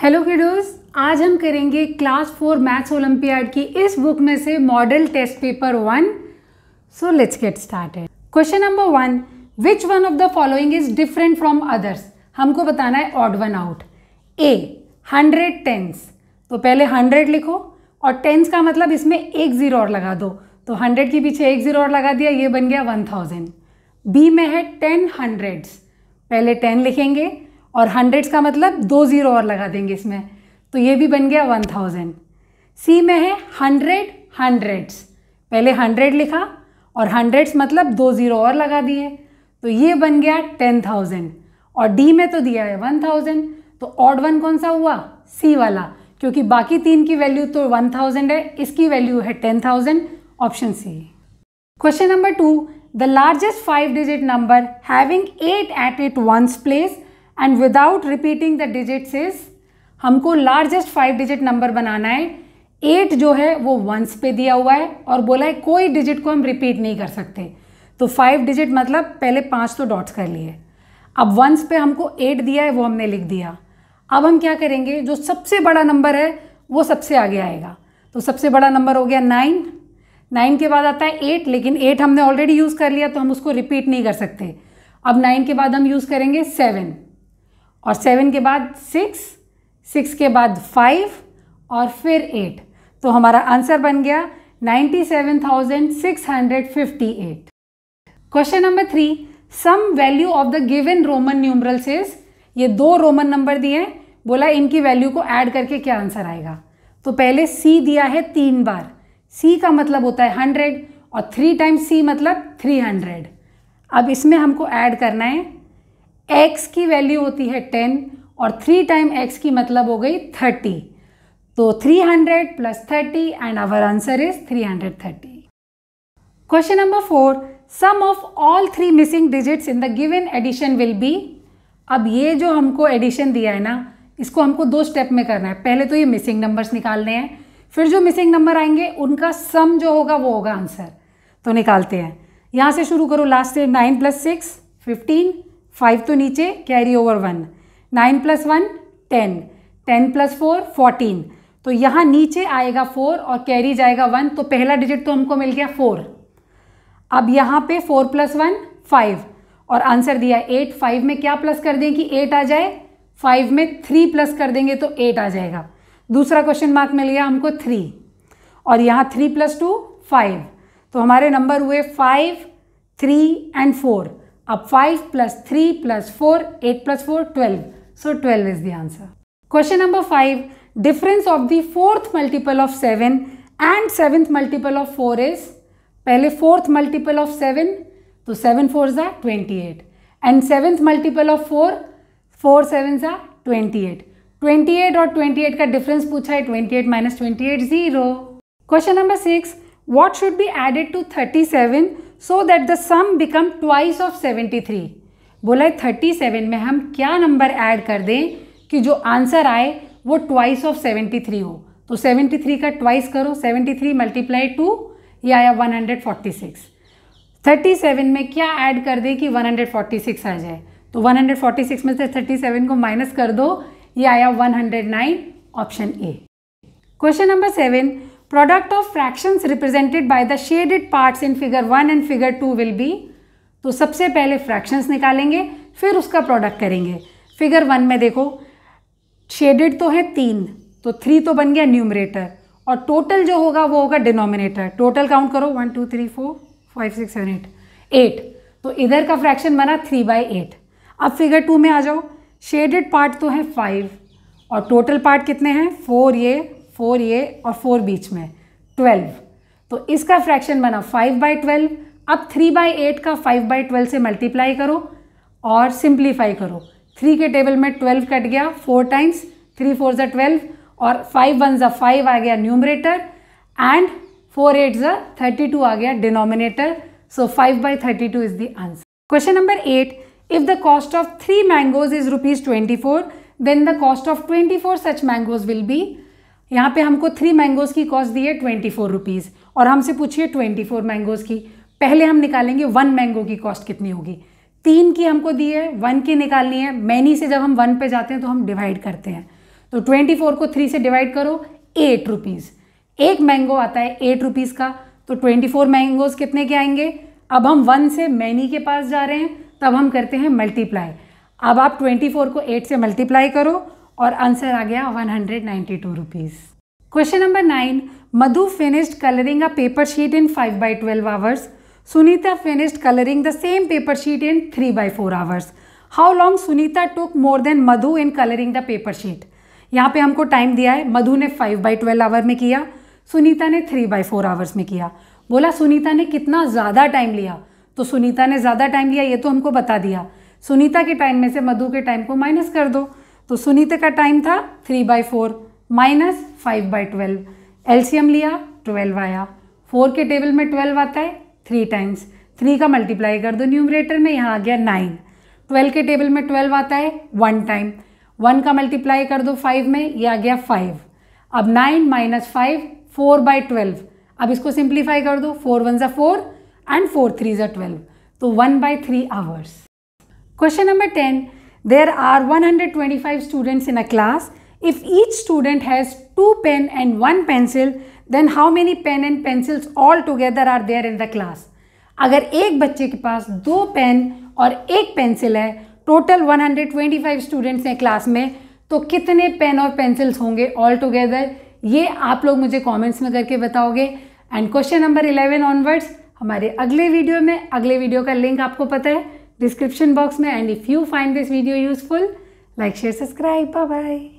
Hello किडोज, आज हम करेंगे क्लास 4 मैथ्स ओलंपियाड की इस बुक में से model test paper 1। So let's get started. Question number 1, which one of the following is different from others. हमको बताना है odd one out. A 100 tens, तो पहले 100 लिखो और टेंस का मतलब इसमें एक जीरो और लगा दो, तो 100 के पीछे एक जीरो और लगा दिया, ये बन गया 1000। बी में है 10 हंड्रेड्स, पहले 10 लिखेंगे और हंड्रेड्स का मतलब दो जीरो और लगा देंगे इसमें, तो ये भी बन गया 1000। सी में है 100 हंड्रेड्स, पहले 100 लिखा और हंड्रेड्स मतलब दो जीरो और लगा दिए, तो ये बन गया 10,000। और डी में तो दिया है 1000, तो ऑड वन कौन सा हुआ? सी वाला, क्योंकि बाकी तीन की वैल्यू तो 1000 है, इसकी वैल्यू है 10,000, option C. Question number 2, the largest 5 digit number having 8 at it ones place and without repeating the digits is. हमको लार्जेस्ट 5 डिजिट नंबर बनाना है। 8 जो है वो वंस पे दिया हुआ है और बोला है कोई डिजिट को हम रिपीट नहीं कर सकते, तो 5 डिजिट मतलब पहले 5 तो डॉट्स कर लिए। अब वंस पे हमको 8 दिया है, वो हमने लिख दिया। अब हम क्या करेंगे, जो सबसे बड़ा नंबर है वो सबसे आगे आएगा, तो सबसे बड़ा नंबर हो गया 9। 9 के बाद आता है 8, लेकिन 8 हमने ऑलरेडी यूज़ कर लिया तो हम उसको रिपीट नहीं कर सकते। अब 9 के बाद हम यूज़ करेंगे 7, और 7 के बाद 6, 6 के बाद 5 और फिर 8, तो हमारा आंसर बन गया 97,658। Question number 3, sum value of the given Roman numerals is. ये दो रोमन नंबर दिए हैं, बोला इनकी वैल्यू को ऐड करके क्या आंसर आएगा। तो पहले सी दिया है 3 बार, सी का मतलब होता है 100 और 3 टाइम्स सी मतलब 300। अब इसमें हमको ऐड करना है, x की वैल्यू होती है 10 और 3 टाइम x की मतलब हो गई 30, तो 300 + 30 and our answer is 330। Question number 4, sum of all 3 missing digits in the given addition will be. अब ये जो हमको एडिशन दिया है ना, इसको हमको 2 स्टेप में करना है। पहले तो ये मिसिंग नंबर्स निकालने हैं, फिर जो मिसिंग नंबर आएंगे उनका सम जो होगा वो होगा आंसर। तो निकालते हैं, यहाँ से शुरू करो, लास्ट से 9 + 6 15, 5 तो नीचे, कैरी ओवर 1, 9 + 1 10, 10 + 4 14, तो यहाँ नीचे आएगा 4 और कैरी जाएगा 1, तो पहला डिजिट तो हमको मिल गया 4। अब यहाँ पे 4 + 1 5 और आंसर दिया 8। 5 में क्या प्लस कर दें कि 8 आ जाए, 5 में 3 प्लस कर देंगे तो 8 आ जाएगा। दूसरा क्वेश्चन मार्क मिल गया हमको 3, और यहाँ 3 + 2 5, तो हमारे नंबर हुए 5 3 एंड 4। अब 5 + 3 + 4 8 + 4 12, so 12 is the answer. Question number 5, difference of the 4th multiple of 7 and 7th multiple of 4 is। पहले 4th multiple of 7, तो 7 4s are 28 and 7th multiple of 4, 4 7s are 28। 28 और 28 का डिफरेंस पूछा है, 28 - 28 0। Question number 6, what should be added to 37 so that the sum become twice of 73। बोला है 37 में हम क्या नंबर ऐड कर दें कि जो आंसर आए वो ट्वाइस ऑफ 73 हो। तो 73 का ट्वाइस करो, 73 × 2, ये आया 146। 37 में क्या ऐड कर दें कि 146 आ जाए, तो 146 में से 37 को माइनस कर दो, ये आया 109, option A. Question number 7, product of fractions represented by the shaded parts in figure 1 and figure 2 will be. तो सबसे पहले फ्रैक्शंस निकालेंगे, फिर उसका प्रोडक्ट करेंगे। फिगर 1 में देखो, शेडेड तो है 3, तो 3 तो बन गया न्यूमरेटर, और टोटल जो होगा वो होगा डिनोमिनेटर। टोटल काउंट करो, 1 2 3 4 5 6 7 8, तो इधर का फ्रैक्शन बना 3/8। अब फिगर 2 में आ जाओ, शेडेड पार्ट तो है 5 और टोटल पार्ट कितने हैं, 4 ये और 4 बीच में 12, तो इसका फ्रैक्शन बना 5/12। अब 3/8 का 5/12 से मल्टीप्लाई करो और सिंप्लीफाई करो। 3 के टेबल में 12 कट गया 4 टाइम्स, 3 4 = 12 और 5 1 = 5 आ गया न्यूमरेटर, एंड 4 8 = 32 आ गया denominator. So 5/32 is the answer. Question number 8, if the cost of 3 mangoes is ₹24, then the cost of 24 such mangoes will be. यहाँ पे हमको 3 मैंगोज की कॉस्ट दी है ₹24 और हमसे पूछिए 24 मैंगोज की। पहले हम निकालेंगे 1 मैंगो की कॉस्ट कितनी होगी। 3 की हमको दी है, 1 की निकालनी है। मैनी से जब हम 1 पे जाते हैं तो हम डिवाइड करते हैं, तो 24 को 3 से डिवाइड करो, 8 रुपीज़। एक मैंगो आता है 8 रुपीज़ का, तो 24 मैंगोज कितने के आएंगे। अब हम 1 से मैनी के पास जा रहे हैं, तब हम करते हैं मल्टीप्लाई। अब आप 24 को 8 से मल्टीप्लाई करो और आंसर आ गया 192 rupees. Question number 9, Madhu finished colouring a paper sheet in 5/12 hours. Sunita finished colouring the same paper sheet in 3/4 hours. How long Sunita took more than Madhu in colouring the paper sheet. यहाँ पे हमको time दिया है, मधु ने 5/12 our में किया, सुनीता ने 3/4 hours में किया। बोला सुनीता ने कितना ज़्यादा टाइम लिया, तो सुनीता ने ज़्यादा टाइम लिया ये तो हमको बता दिया। सुनीता के टाइम में से मधु के टाइम को माइनस कर दो, तो सुनीता का टाइम था 3/4 माइनस 5/12, एलसीएम लिया 12 आया। 4 के टेबल में 12 आता है 3 टाइम्स, 3 का मल्टीप्लाई कर दो न्यूमरेटर में, यहाँ आ गया 9। 12 के टेबल में 12 आता है 1 टाइम, 1 का मल्टीप्लाई कर दो 5 में, ये आ गया 5। अब 9 माइनस 5 4/12, अब इसको सिंप्लीफाई कर दो, 4 1 ज़ा 4 एंड 4 3 ज़ा 12, तो 1/3 hours. Question number 10, there are 125 students in a class. If each student has 2 pen and 1 pencil, then how many pen and pencils all together are there in the class. अगर एक बच्चे के पास 2 pen और 1 pencil है, total 125 students हैं class में, तो कितने पेन और पेंसिल्स होंगे ऑल टुगेदर, ये आप लोग मुझे कमेंट्स में करके बताओगे। एंड क्वेश्चन नंबर 11 ऑनवर्ड्स हमारे अगले वीडियो में, अगले वीडियो का लिंक आपको पता है डिस्क्रिप्शन बॉक्स में। And if you find this video useful, like share subscribe, bye bye.